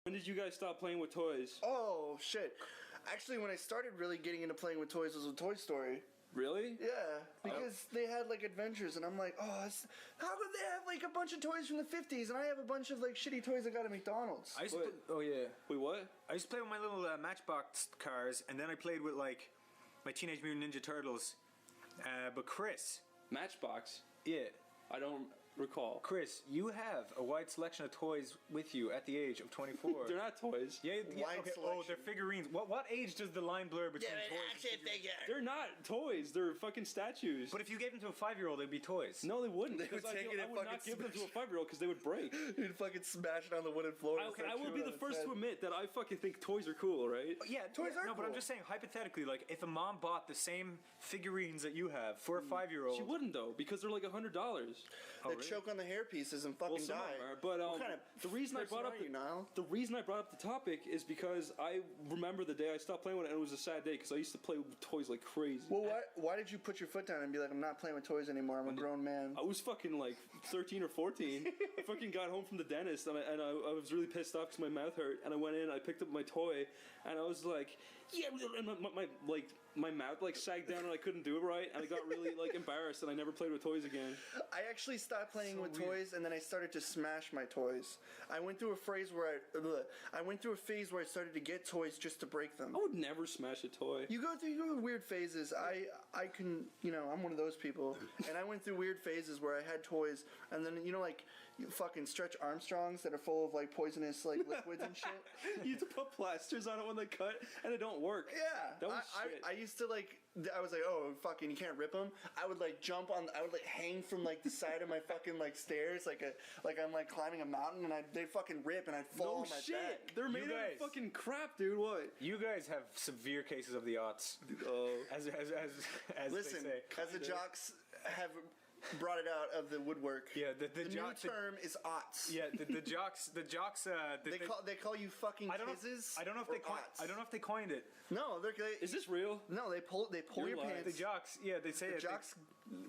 When did you guys stop playing with toys? Oh shit! Actually, when I started really getting into playing with toys was with Toy Story. Really? Yeah, because they had like adventures, and I'm like, how could they have like a bunch of toys from the '50s, and I have a bunch of like shitty toys I got at McDonald's. I used to oh yeah. Wait, what? I used to play with my little Matchbox cars, and then I played with like my Teenage Mutant Ninja Turtles. But Chris, Matchbox? yeah, I don't recall. Chris, you have a wide selection of toys with you at the age of 24. They're not toys. Yeah, Wide okay. Oh, selection. they're figurines. What age does the line blur between toys and figurines? They're not toys. They're fucking statues. But if you gave them to a 5-year-old, they'd be toys. No, they wouldn't. They would Because I take it and would not fucking give them to a smash. 5-year-old because they would break. You'd fucking smash it on the wooden floor. and Okay, start I will chewing be on the its first head. to admit that I fucking think toys are cool, right? Yeah, Toys are No, but I'm cool. just saying, hypothetically, like, if a mom bought the same figurines that you have for a 5-year-old... She wouldn't though, because they're like $100. Oh, They really? choke on the hair pieces and fucking Well, some die. of them are, but What kind of the reason I person brought up are you, Niall? the reason I brought up the topic is because I remember the day I stopped playing with it, and it was a sad day because I used to play with toys like crazy. Well, why did you put your foot down and be like, I'm not playing with toys anymore, I'm a grown man? I was fucking like 13 or 14. I fucking got home from the dentist and I was really pissed off because my mouth hurt. And I went in, I picked up my toy, and I was like, yeah, and my mouth like sagged down and I couldn't do it right, and I got really like embarrassed, and I never played with toys again. I actually stopped playing So with weird. toys, and then I started to smash my toys. I went through a phase where I started to get toys just to break them. I would never smash a toy. You go through weird phases. I can, I'm one of those people, and I went through weird phases where I had toys, and then like you fucking Stretch Armstrongs that are full of like poisonous like liquids and shit. You have to put plasters on it when they cut, and it don't work. Yeah, That was shit. I used to like. I was like, oh fucking, you can't rip them. I would like jump on. I would like hang from like the side of my fucking like stairs, like I'm like climbing a mountain, and they'd fucking rip, and I'd fall No on my shit. back. They're made out guys- of fucking crap, dude. What? You guys have severe cases of the aughts, Oh. as Listen, they say. as the jocks have brought it out of the woodwork. Yeah, the the new jock- the- term is aughts. Yeah, the jocks. They call you fucking I don't know. kizzes. I don't know if or they coined. aughts. I don't know if they coined it. No, Is this real? No, they pull You're your lying. pants. The jocks. Yeah, they say The it. jocks,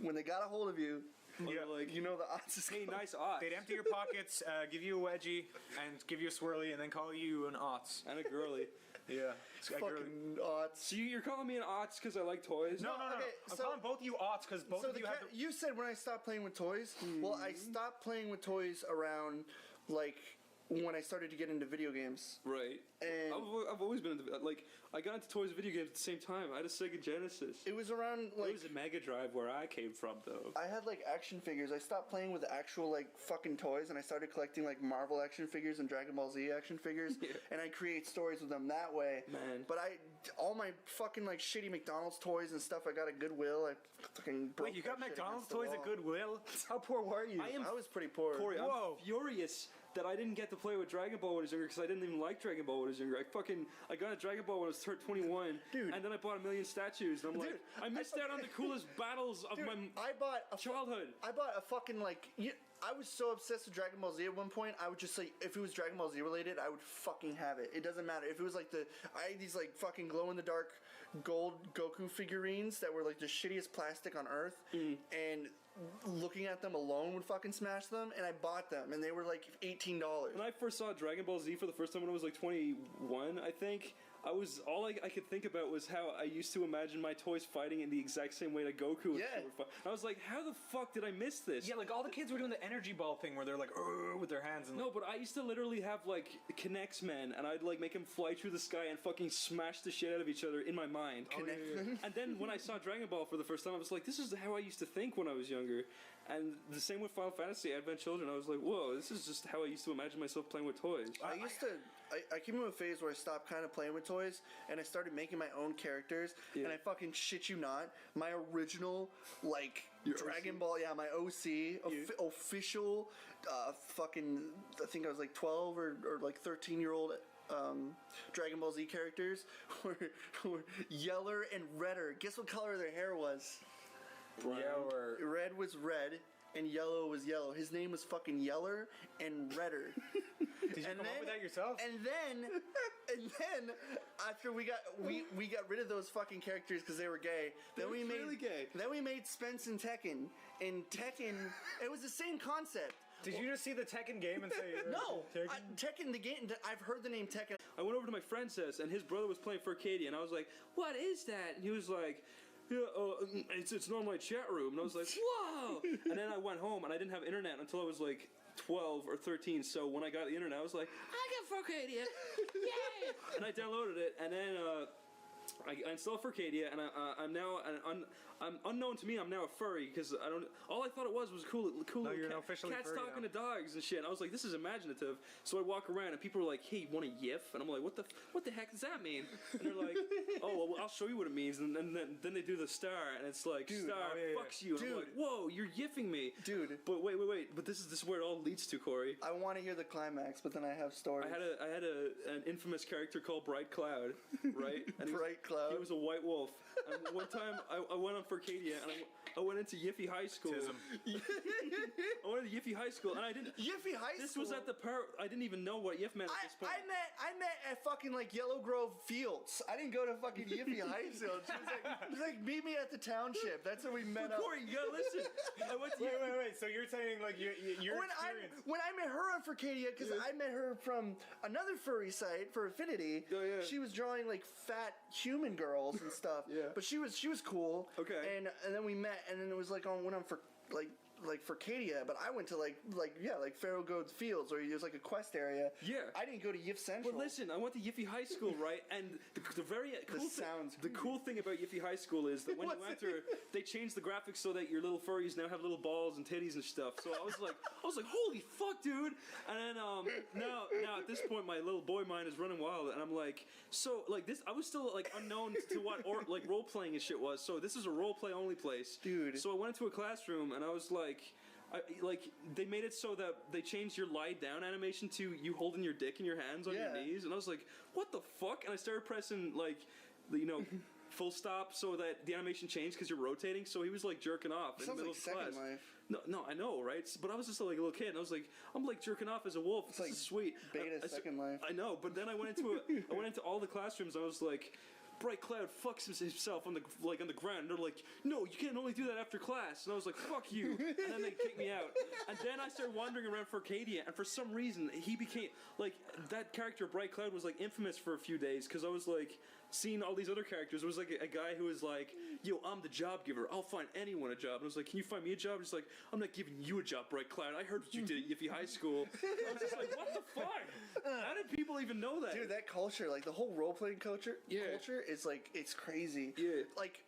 when they got a hold of you, Yeah. Like, you know the aughts is hey, nice odds. They'd empty your pockets, give you a wedgie, and give you a swirly, and then call you an aughts. And a girly. Yeah, it's a girl- fucking aughts. So you're calling me an aughts because I like toys? No. Okay, I'm so- calling both of you aughts because both So of you have. you said when I stopped playing with toys. Well, I stopped playing with toys around like when I started to get into video games. Right. And- I've always been into, like, I got into toys and video games at the same time. I had a Sega Genesis. It was around It like was a Mega Drive where I came from, though. I had like action figures. I stopped playing with actual like fucking toys, and I started collecting like Marvel action figures and Dragon Ball Z action figures, Yeah. and I create stories with them that way. Man. But all my fucking like shitty McDonald's toys and stuff I got at Goodwill. I fucking broke Wait, you got that shit McDonald's against the toys wall. at Goodwill? How poor were you? I was pretty poor. Corey, Whoa. I'm furious that I didn't get to play with Dragon Ball when I was younger because I didn't even like Dragon Ball when I was younger. I got a Dragon Ball when I was 21, Dude. and then I bought a million statues, and I'm Dude, like, I missed out on the coolest battles of Dude, my I bought a childhood. I bought a fucking like. I was so obsessed with Dragon Ball Z at one point. I would just like, if it was Dragon Ball Z related, I would fucking have it. It doesn't matter if it was like I had these like fucking glow in the dark gold Goku figurines that were like the shittiest plastic on earth, and looking at them alone would fucking smash them. And I bought them, and they were like $18. When I first saw Dragon Ball Z for the first time when I was like 21, I think, all I could think about was how I used to imagine my toys fighting in the exact same way that Goku and Yeah. shit would fight. I was like, how the fuck did I miss this? Yeah, like all the kids were doing the energy ball thing where they're like with their hands and No, but I used to literally have like Kinects men, and I'd like make them fly through the sky and fucking smash the shit out of each other in my mind. And then when I saw Dragon Ball for the first time, I was like, this is how I used to think when I was younger. And the same with Final Fantasy Advent Children. I was like, whoa, this is just how I used to imagine myself playing with toys. I came into a phase where I stopped kind of playing with toys, and I started making my own characters. Yeah. And I fucking shit you not, my original like Your Dragon OC? Ball, yeah, my OC official, fucking. I think I was like 12 or like 13-year-old. Dragon Ball Z characters were Yeller and Redder. Guess what color their hair was? yeah, or Red was red and yellow was yellow. His name was fucking Yeller and Redder. did you come up with that yourself? And then after we got rid of those fucking characters because they were gay. Then we made really gay. Then we made Spence and Tekken. In Tekken, it was the same concept. Did you just see the Tekken game and say No, Tekken? Tekken the game. I've heard the name Tekken. I went over to my friend's house, and his brother was playing Furcadia, and I was like, "What is that?" And he was like, "Yeah, it's an online chat room." And I was like, "Whoa!" And then I went home, and I didn't have internet until I was like 12 or 13. So when I got the internet, I was like, "I got Furcadia, yay!" And I downloaded it, and then I installed Furcadia, and I'm now I'm unknown to me. I'm now a furry because I don't. All I thought it was cool. No, little you're officially cats furry talking now. to dogs and shit. And I was like, this is imaginative. So I walk around and people are like, hey, want a yiff? And I'm like, what the heck does that mean? And they're like, oh, well, I'll show you what it means. And then they do the star, and it's like, Dude, star fucks you. And I'm Dude. like, whoa, you're yiffing me, Dude. But wait. But this is where it all leads to, Corey. I want to hear the climax, but then I have stories. I had an infamous character called Bright Cloud, right? And Bright Cloud. He was a white wolf. And one time I went on Furcadia and I went into Yiffy High School. I went into Yiffy High School and I didn't. Yiffy High School. This was at the part. I didn't even know what Yiff meant at this point. I met at fucking like Yellow Grove Fields. I didn't go to fucking Yiffy High School. She was like, meet me at the township. That's where we met up. Corey, you gotta listen. I went to Wait. So you're saying like your experience? When I met her on Furcadia, because I met her from another furry site for Affinity. Oh, yeah. She was drawing like fat human girls and stuff. Yeah. But she was cool. Okay. And then we met, and then it was like went on for like Furcadia, but I went to like Pharaoh Goats Fields, or there's like a quest area. Yeah. I didn't go to Yiff Central. Well, listen, I went to Yiffy High School, right? And the very cool thing about Yiffy High School is that when you enter, they changed the graphics so that your little furries now have little balls and titties and stuff. So I was like, holy fuck, dude! And then now at this point, my little boy mind is running wild, and I'm like, so like this, I was still like unknown to what like role playing and shit was. So this is a role play only place, dude. So I went into a classroom and I was like. They made it so that they changed your lie down animation to you holding your dick in your hands on your knees, and I was like, what the fuck? And I started pressing full stop so that the animation changed because you're rotating. So he was like jerking off in the middle like of class. Second Life. No, I know, right? But I was just like a little kid, and I was like, I'm like jerking off as a wolf. It's like sweet. beta Second Life. I know, but then I went into all the classrooms. I was like. Bright Cloud fucks himself on the ground. And they're like, no, you can only do that after class. And I was like, fuck you. And then they kicked me out. And then I started wandering around Furcadia, and for some reason he became like that character. Bright Cloud was like infamous for a few days because I was like seeing all these other characters. There was like a guy who was like, yo, I'm the job giver. I'll find anyone a job. And I was like, can you find me a job? He's like, I'm not giving you a job, Bright Cloud. I heard what you did at Yiffy High School. I was just like, what the fuck? How did people even know that? Dude, that culture, like the whole role playing culture is like it's crazy. Yeah. Like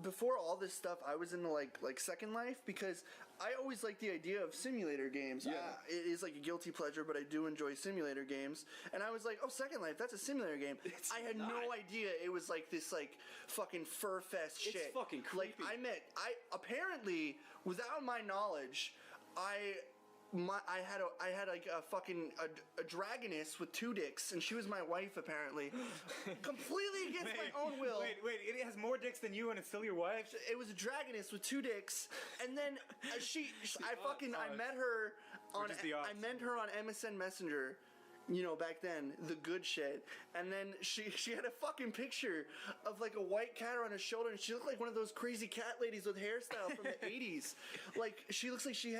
before all this stuff, I was into like Second Life because I always like the idea of simulator games. Yeah. It is like a guilty pleasure, but I do enjoy simulator games. And I was like, oh, Second Life, that's a simulator game. I had no idea it was like this like fucking fur fest shit. It's fucking creepy. Like apparently without my knowledge, I had like a fucking a dragoness with 2 dicks, and she was my wife apparently, completely against my own will. Wait, it has more dicks than you, and it's still your wife? It was a dragoness with 2 dicks, and then I met her on MSN Messenger. You know, back then, the good shit. And then she had a fucking picture of like a white cat on her shoulder, and she looked like one of those crazy cat ladies with hairstyle from the 80s. Like, she looks like she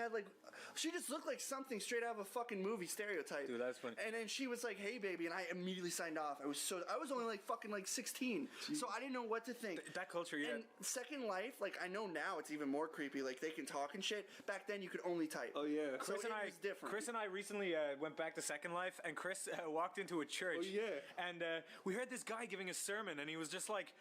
just looked like something straight out of a fucking movie stereotype. Dude, that's funny. And then she was like, hey, baby, and I immediately signed off. I was only like fucking like 16. So I didn't know what to think. That culture, yeah. And Second Life, like, I know now it's even more creepy. Like, they can talk and shit. Back then, you could only type. Oh, yeah. So it was different. Chris and I recently went back to Second Life, and Chris walked into a church. Oh, yeah. And we heard this guy giving a sermon, and he was just like,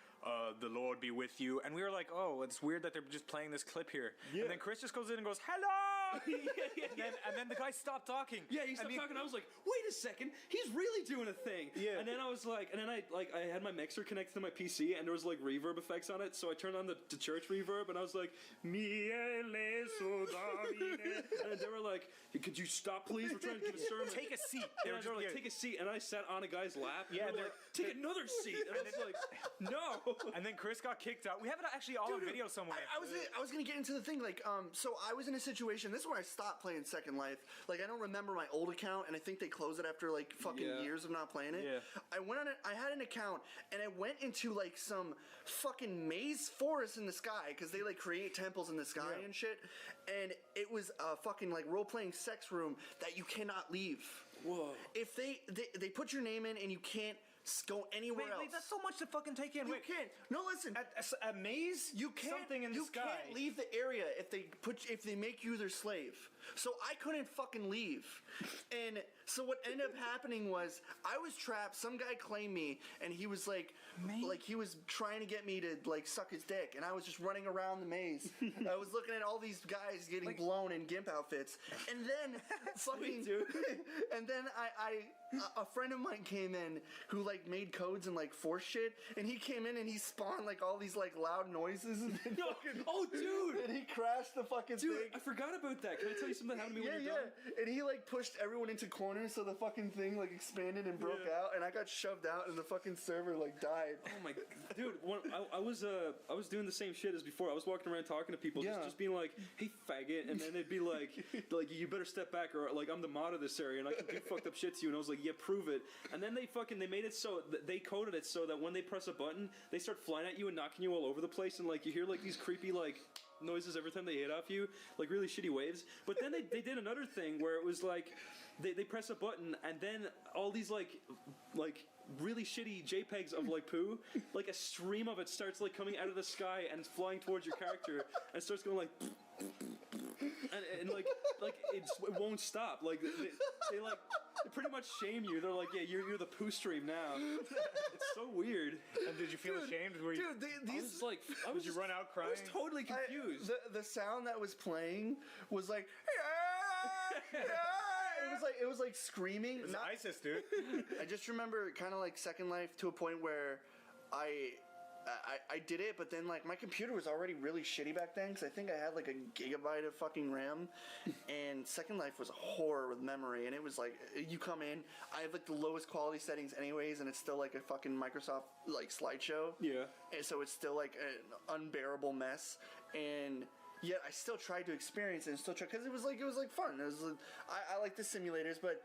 the Lord be with you. And we were like, oh, it's weird that they're just playing this clip here. Yeah. And then Chris just goes in and goes, hello! And then the guy stopped talking. Yeah, he stopped talking. I was like, wait a second, he's really doing a thing. Yeah. And then I was like, I had my mixer connected to my PC, and there was like reverb effects on it, so I turned on the church reverb, and I was like, and they were like, could you stop, please? We're trying to give a sermon. Take a seat. They were like, take a seat, and I sat on a guy's lap. And they were like, take another seat. And I was like, no. And then Chris got kicked out. We have it actually all on video somewhere. I was gonna get into the thing, like, so I was in a situation. this is where I stopped playing Second Life. Like, I don't remember my old account, and I think they closed it after like fucking years of not playing it. Yeah. I went on it. I had an account, and I went into like some fucking maze forest in the sky because they like create temples in the sky and shit. And it was a fucking like role playing sex room that you cannot leave. Whoa. If they put your name in and you can't go anywhere else. Wait, that's so much to fucking take in. You Wait, can't. No, listen. a maze? You can't. Something in the sky. You can't leave the area if they make you their slave. So I couldn't fucking leave. And so what ended up happening was I was trapped. Some guy claimed me, and he was like he was trying to get me to like suck his dick, and I was just running around the maze. I was looking at all these guys getting blown in gimp outfits, and then fucking and then a friend of mine came in who like made codes and like force shit, and he came in and he spawned like all these like loud noises and Oh, dude! and he crashed the fucking Dude, thing. I forgot about that. Can I tell you something that happened to me when you're done? And he like pushed everyone into corners so the fucking thing like expanded and broke out, and I got shoved out and the fucking server like died. Oh my, dude! I was doing the same shit as before. I was walking around talking to people, just being like, "Hey, faggot," and then they'd be like, "You better step back," or like, "I'm the mod of this area and I can do fucked up shit to you." And I was like, "Yeah, prove it." And then they made it so they coded it so that when they press a button, they start flying at you and knocking you all over the place, and like you hear like these creepy like noises every time they hit off you, like really shitty waves. But then they did another thing where it was like they press a button and then all these like really shitty JPEGs of like poo, like a stream of it starts like coming out of the sky and it's flying towards your character and starts going like and like it won't stop. Like they like they pretty much shame you. They're like, yeah, you're the poo stream now. It's so weird. And did you feel ashamed? Were you, These did you run out crying? I was totally confused. the sound that was playing was like it was like screaming. It's ISIS, dude. I just remember kind of like Second Life to a point where I did it, but then like my computer was already really shitty back then because I think I had like a gigabyte of fucking RAM, and Second Life was a horror with memory, and it was like you come in, I have like the lowest quality settings anyways, and it's still like a fucking Microsoft like slideshow. Yeah. And so it's still like an unbearable mess, and yet I still tried to experience it and still try because it was like fun. It was like, I like the simulators, but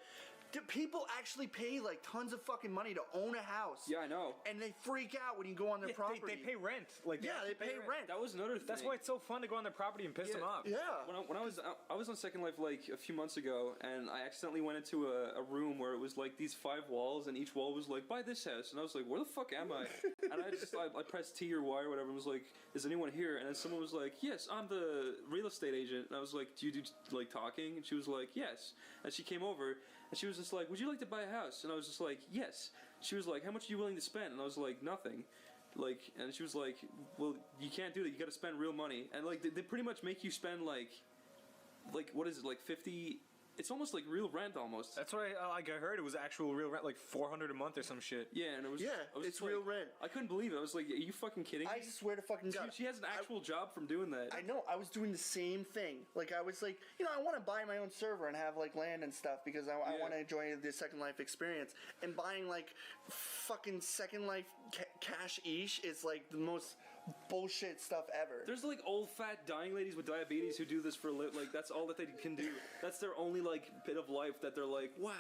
do people actually pay like tons of fucking money to own a house? Yeah, I know. And they freak out when you go on their property. They pay rent. Like they pay rent. That was another thing. That's why it's so fun to go on their property and piss them off. Yeah. When I was on Second Life like a few months ago, and I accidentally went into a room where it was like these 5 walls, and each wall was like, buy this house, and I was like, where the fuck am I? And I pressed T or Y or whatever, and was like, is anyone here? And then someone was like, yes, I'm the real estate agent. And I was like, do you do like talking? And she was like, yes. And she came over, and she was just like, would you like to buy a house? And I was just like, yes. She was like, how much are you willing to spend? And I was like, nothing. Like, and she was like, well, you can't do that. You got to spend real money. And like, they pretty much make you spend like what is it, like 50? It's almost like real rent almost. That's what I heard. It was actual real rent, like $400 a month or some shit. Yeah, and it was. It's real rent. I couldn't believe it. I was like, are you fucking kidding me? I swear to fucking God. She has an actual job from doing that. I know. I was doing the same thing. Like, I was like, I want to buy my own server and have, like, land and stuff because I want to enjoy the Second Life experience. And buying, like, fucking Second Life cash-ish is, like, the most bullshit stuff ever. There's, like, old, fat, dying ladies with diabetes who do this for a living. Like, that's all that they can do. That's their only, like, bit of life that they're like, wow.